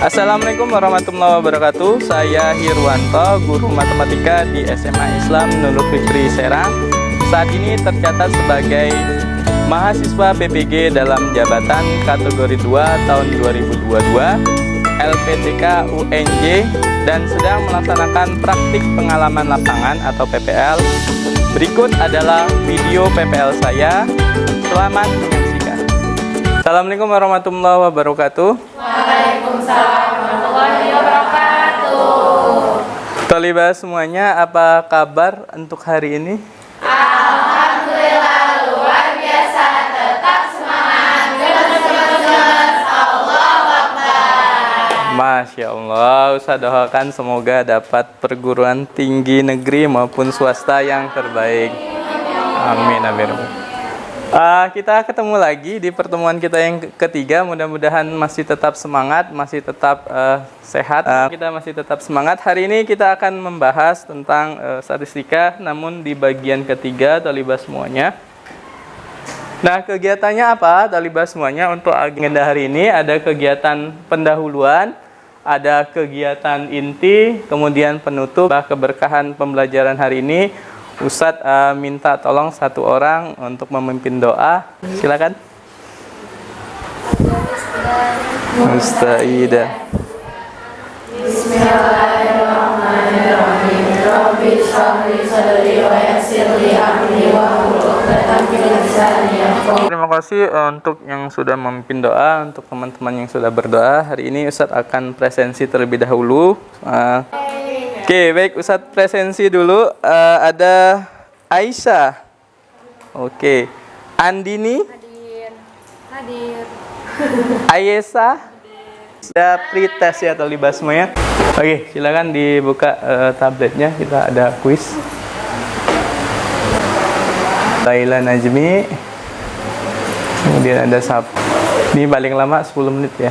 Assalamualaikum warahmatullahi wabarakatuh. Saya Hirwanto, guru matematika di SMA Islam Nurul Fikri Serang. Saat ini tercatat sebagai mahasiswa PPG dalam jabatan kategori 2 tahun 2022 LPTK UNJ dan sedang melaksanakan praktik pengalaman lapangan atau PPL. Berikut adalah video PPL saya. Selamat menyaksikan. Assalamualaikum warahmatullahi wabarakatuh. Waalaikumsalam warahmatullahi wabarakatuh. Tolibah semuanya, apa kabar untuk hari ini? Alhamdulillah luar biasa, tetap semangat. Gemes, Allahu Akbar. Masya Allah, Ustaz doakan semoga dapat perguruan tinggi negeri maupun swasta yang terbaik. Amin, amin. Kita ketemu lagi di pertemuan kita yang ketiga. Mudah-mudahan masih tetap semangat, masih tetap sehat. Kita masih tetap semangat. Hari ini kita akan membahas tentang statistika, namun di bagian ketiga, Tolibah semuanya. Nah, kegiatannya apa, Tolibah semuanya? Untuk agenda hari ini ada kegiatan pendahuluan, ada kegiatan inti, kemudian penutup. Keberkahan pembelajaran hari ini, Ustadz minta tolong satu orang untuk memimpin doa. Silakan. Ustazidah. Bismillahirrahmanirrahim. Rabbi shrah li sadri wa yassir li amri wahlul 'uqdatam min lisani yafqahu. Terima kasih untuk yang sudah memimpin doa, untuk teman-teman yang sudah berdoa. Hari ini Ustadz akan presensi terlebih dahulu. Oke, baik, Ustadz presensi dulu. Ada Aisyah. Oke. Andini. Hadir. Ayesa. Ada pretest ya, Tolibah semuanya. Oke, silakan dibuka tabletnya. Kita ada kuis. Laila Najmi. Kemudian ada Sab. Ini paling lama 10 menit ya.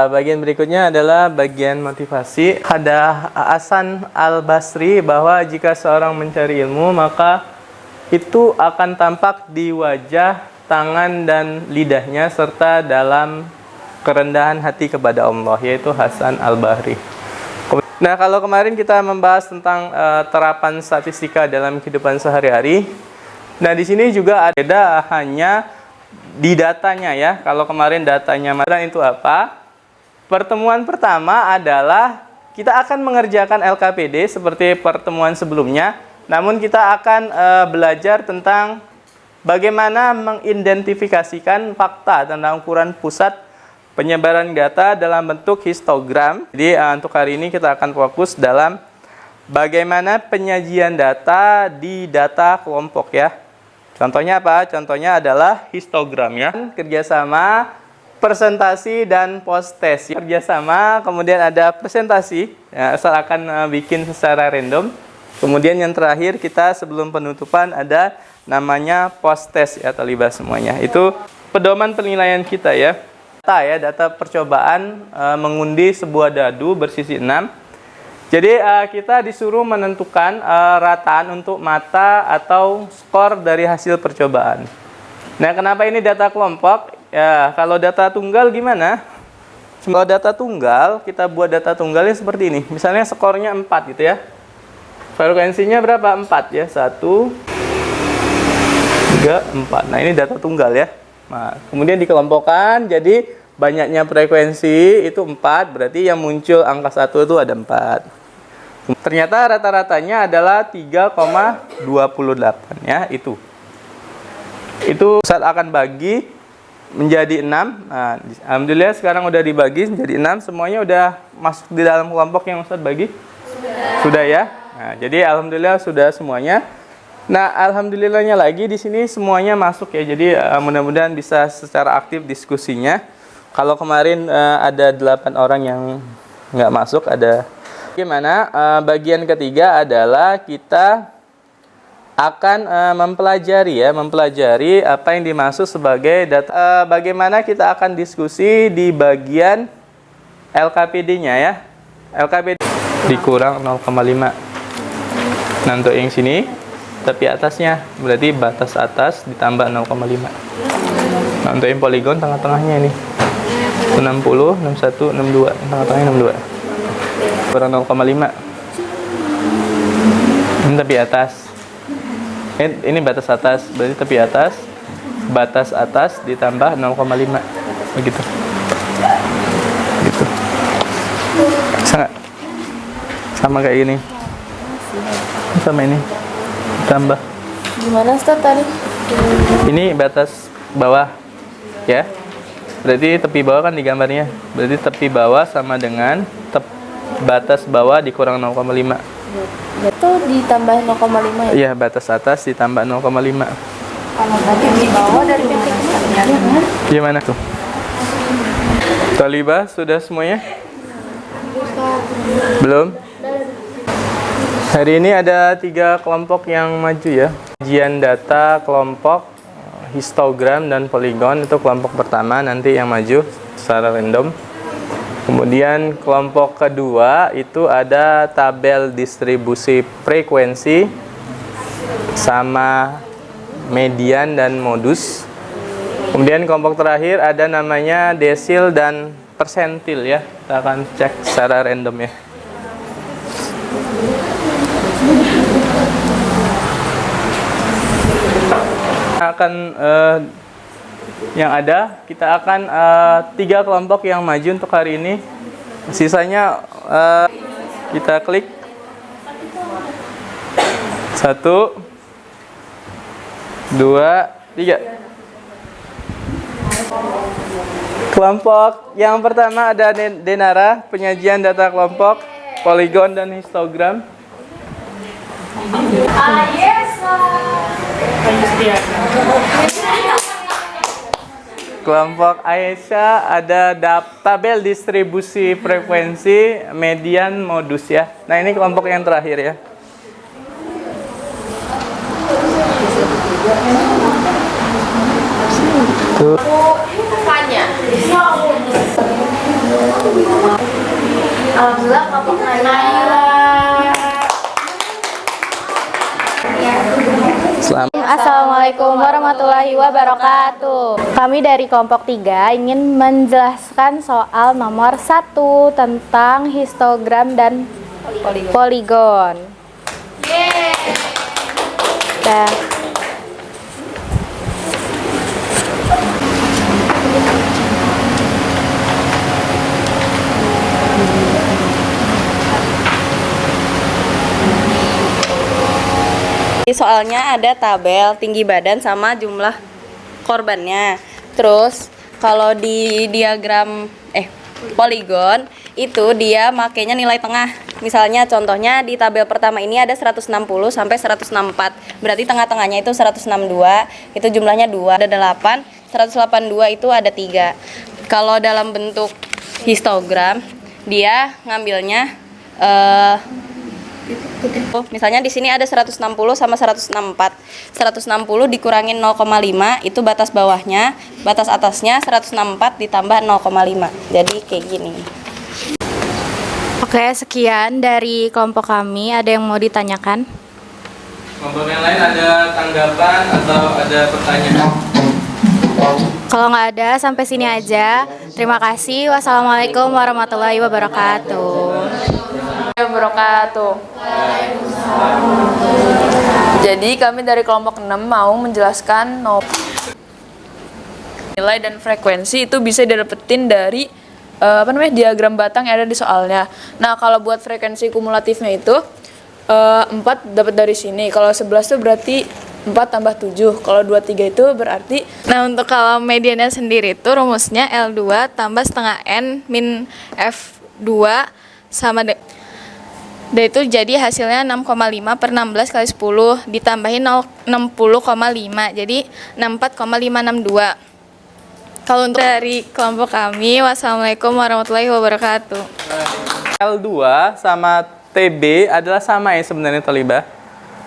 Bagian berikutnya adalah bagian motivasi. Ada Hasan Al-Basri bahwa jika seorang mencari ilmu, maka itu akan tampak di wajah, tangan, dan lidahnya, serta dalam kerendahan hati kepada Allah, yaitu Hasan Al-Bahri. Nah, kalau kemarin kita membahas tentang terapan statistika dalam kehidupan sehari-hari, nah di sini juga ada hanya di datanya ya. Kalau kemarin datanya itu apa? Pertemuan pertama adalah kita akan mengerjakan LKPD seperti pertemuan sebelumnya. Namun kita akan belajar tentang bagaimana mengidentifikasikan fakta tentang ukuran pusat penyebaran data dalam bentuk histogram. Jadi untuk hari ini kita akan fokus dalam bagaimana penyajian data di data kelompok ya. Contohnya apa? Contohnya adalah histogram ya. Kerjasama, presentasi, dan post-test. Kerjasama, kemudian ada presentasi. Ya, asal akan bikin secara random. Kemudian yang terakhir kita sebelum penutupan ada namanya post-test ya, Tolibah semuanya. Itu pedoman penilaian kita ya. Data percobaan mengundi sebuah dadu bersisi 6. Jadi kita disuruh menentukan rataan untuk mata atau skor dari hasil percobaan. Nah, kenapa ini data kelompok? Ya, kalau data tunggal gimana? Kalau data tunggal, kita buat data tunggalnya seperti ini. Misalnya skornya 4 gitu ya. Frekuensinya berapa? 4 ya. 1, 3, 4. Nah, ini data tunggal ya. Nah, kemudian dikelompokkan jadi banyaknya frekuensi itu 4, berarti yang muncul angka 1 itu ada 4. Ternyata rata-ratanya adalah 3,28 ya, itu saat akan bagi menjadi 6. Nah, alhamdulillah sekarang udah dibagi menjadi 6, semuanya udah masuk di dalam kelompok yang Ustaz bagi? Sudah ya. Nah, jadi alhamdulillah sudah semuanya. Nah, alhamdulillahnya lagi di sini semuanya masuk ya. Jadi mudah-mudahan bisa secara aktif diskusinya. Kalau kemarin ada 8 orang yang nggak masuk, ada gimana? Bagian ketiga adalah kita akan mempelajari apa yang dimaksud sebagai data. Bagaimana kita akan diskusi di bagian LKPD-nya ya. LKPD dikurang 0,5. Nah, untuk yang sini tepi atasnya. Berarti batas atas ditambah 0,5. Nah, untuk yang poligon tengah-tengahnya ini 60, 61, 62. Tengah-tengahnya 62. Kurang 0,5. Ini tepi atas. Ini batas atas. Berarti tepi atas. Batas atas ditambah 0,5. Begitu. Gitu. Bisa nggak? Sama kayak gini. Sama ini. Tambah. Gimana Ustaz tadi? Ini batas bawah. Ya. Berarti tepi bawah kan di gambarnya. Berarti tepi bawah sama dengan batas bawah dikurang 0,5. Itu ditambah 0,5 ya? Iya, batas atas ditambah 0,5. Kalau tadi di bawah dari titik kan? Gimana tuh? Talibah sudah semuanya? Belum? Hari ini ada 3 kelompok yang maju ya. Ujian data kelompok histogram dan poligon itu kelompok pertama nanti yang maju secara random. Kemudian kelompok kedua itu ada tabel distribusi frekuensi sama median dan modus. Kemudian kelompok terakhir ada namanya desil dan persentil ya. Kita akan cek secara random ya. Kita akan 3 kelompok yang maju untuk hari ini. Sisanya kita klik 1, 2, 3. Kelompok yang pertama ada Denara, penyajian data kelompok, poligon dan histogram. Kelompok Aisyah ada tabel distribusi frekuensi, median, modus ya. Nah, ini kelompok yang terakhir ya. Tuh. Alhamdulillah kelompok Assalamualaikum warahmatullahi wabarakatuh. Kami dari kelompok 3 ingin menjelaskan soal nomor 1 tentang histogram dan poligon. Nah, soalnya ada tabel tinggi badan sama jumlah korbannya. Terus kalau di diagram poligon itu dia makainya nilai tengah. Misalnya contohnya di tabel pertama ini ada 160 sampai 164. Berarti tengah-tengahnya itu 162, itu jumlahnya 2, ada 8. 182 itu ada 3. Kalau dalam bentuk histogram dia ngambilnya misalnya di sini ada 160 sama 164. 160 dikurangin 0,5 itu batas bawahnya, batas atasnya 164 ditambah 0,5. Jadi kayak gini. Oke, sekian dari kelompok kami. Ada yang mau ditanyakan? Kelompok yang lain ada tanggapan atau ada pertanyaan? Kalau nggak ada, sampai sini aja. Terima kasih. Wassalamualaikum warahmatullahi wabarakatuh. Jadi kami dari kelompok 6 mau menjelaskan nilai dan frekuensi itu bisa didapetin dari diagram batang yang ada di soalnya. Nah, kalau buat frekuensi kumulatifnya itu 4 dapat dari sini. Kalau 11 itu berarti 4 tambah 7. Kalau 23 itu berarti. Nah, untuk kalau mediannya sendiri itu rumusnya L2 tambah setengah N min F2 sama D itu jadi hasilnya 6,5 per 16 kali 10 ditambahin 60,5 jadi 64,562. Kalau untuk dari kelompok kami, wassalamualaikum warahmatullahi wabarakatuh. L2 sama TB adalah sama ya sebenarnya Talibah.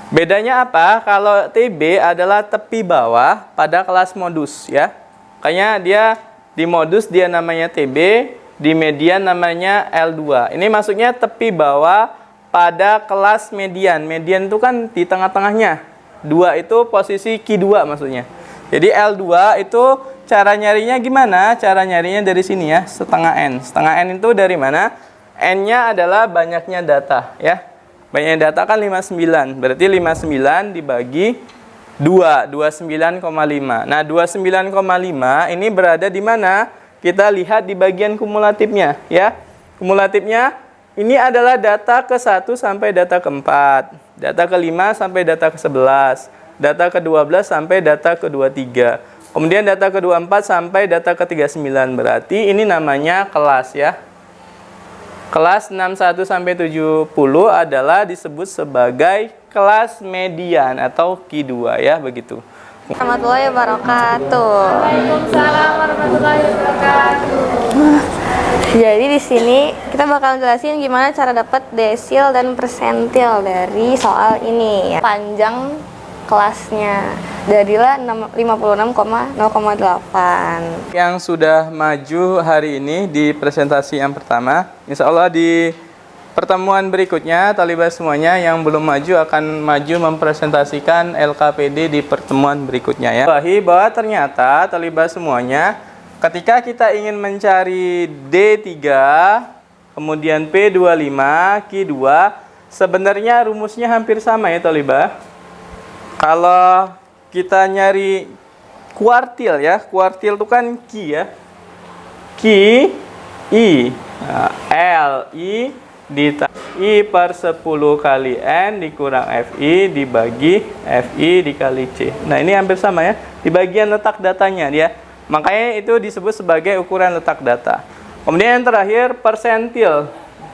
Bedanya apa? Kalau TB adalah tepi bawah pada kelas modus ya. Makanya dia di modus dia namanya TB, di median namanya L2. Ini maksudnya tepi bawah pada kelas median. Median itu kan di tengah-tengahnya. 2 itu posisi Q2 maksudnya. Jadi L2 itu cara nyarinya gimana? Cara nyarinya dari sini ya, setengah N. Setengah N itu dari mana? N-nya adalah banyaknya data ya. Banyaknya data kan 59. Berarti 59 dibagi 2, 29,5. Nah, 29,5 ini berada di mana? Kita lihat di bagian kumulatifnya ya. Kumulatifnya ini adalah data ke-1 sampai data ke-4, data ke-5 sampai data ke-11, data ke-12 sampai data ke-23. Kemudian data ke-24 sampai data ke-39. Berarti ini namanya kelas ya. Kelas 61 sampai 70 adalah disebut sebagai kelas median atau Q2 ya, begitu. Warahmatullahi wabarakatuh. Waalaikumsalam warahmatullahi wabarakatuh. Jadi di sini kita bakal jelasin gimana cara dapat desil dan persentil dari soal ini ya. Panjang kelasnya jadilah 56,0,8. Yang sudah maju hari ini di presentasi yang pertama, insya Allah di pertemuan berikutnya talibah semuanya yang belum maju akan maju mempresentasikan LKPD di pertemuan berikutnya ya. Bahwa ternyata talibah semuanya ketika kita ingin mencari D3 kemudian P25 Q2 sebenarnya rumusnya hampir sama ya talibah. Kalau kita nyari kuartil ya, kuartil itu kan Q ya, Q I, nah, L I I per 10 kali N dikurang FI dibagi FI dikali C. Nah ini hampir sama ya, di bagian letak datanya dia. Makanya itu disebut sebagai ukuran letak data. Kemudian yang terakhir persentil.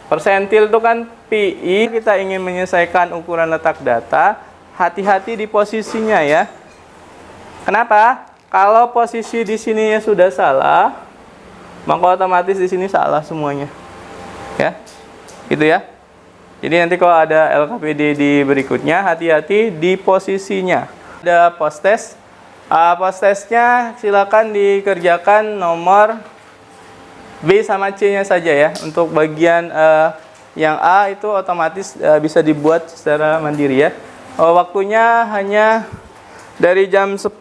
Persentil itu kan PI, kita ingin menyelesaikan ukuran letak data. Hati-hati di posisinya ya. Kenapa? Kalau posisi di sininya sudah salah, maka otomatis di sini salah semuanya. Ya. Gitu ya. Jadi nanti kalau ada LKPD di berikutnya, hati-hati di posisinya. Ada post test. Post testnya silakan dikerjakan nomor B sama C-nya saja ya. Untuk bagian yang A itu otomatis bisa dibuat secara mandiri ya. Waktunya hanya dari jam 10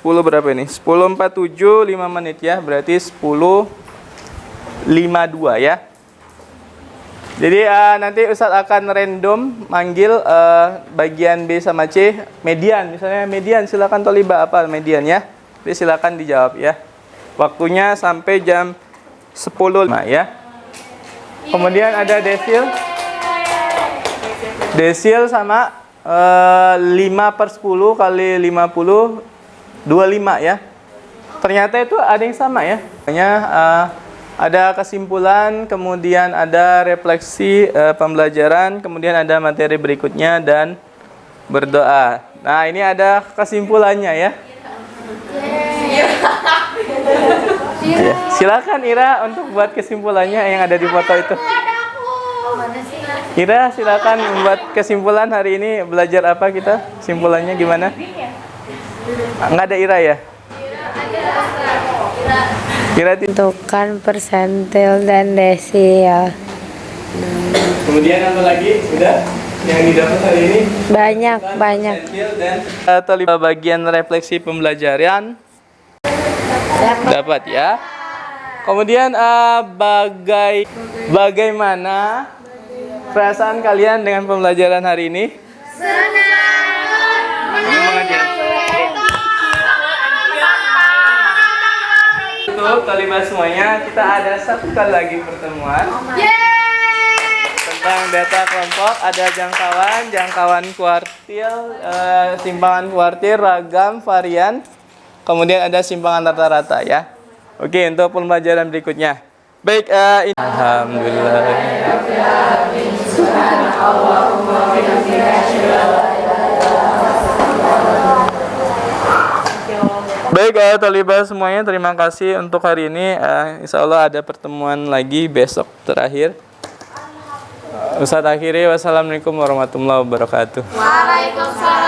berapa ini? 10.47 5 menit ya. Berarti 10.52 ya. Jadi nanti Ustadz akan random manggil bagian B sama C, median. Misalnya median, silakan tolibah apa median ya. Jadi silakan dijawab ya. Waktunya sampai jam 10.05 ya. Kemudian ada desil. Desil sama 5/10 kali 50 25 ya. Ternyata itu ada yang sama ya. Ada kesimpulan, kemudian ada refleksi pembelajaran, kemudian ada materi berikutnya dan berdoa. Nah, ini ada kesimpulannya ya. Ya. Silakan Ira untuk buat kesimpulannya yang ada di foto itu. Ira, silakan membuat kesimpulan hari ini belajar apa kita? Kesimpulannya gimana? Nggak ada Ira ya? Ira Tentukan persentil dan desil. Kemudian apa lagi? Sudah? Yang didapat hari ini? Banyak. Dan terlibat bagian refleksi pembelajaran. Dapat ya. Kemudian bagaimana perasaan kalian dengan pembelajaran hari ini? Untuk talibah semuanya, kita ada satu kali lagi pertemuan tentang data kelompok. Ada jangkauan kuartil, simpangan kuartil, ragam, varian, kemudian ada simpangan rata-rata ya. Oke, untuk pembelajaran berikutnya. Baik, alhamdulillah. Baik, talibah semuanya, terima kasih untuk hari ini. Insya Allah ada pertemuan lagi besok terakhir. Ustadz akhiri, wassalamualaikum warahmatullahi wabarakatuh. Waalaikumsalam.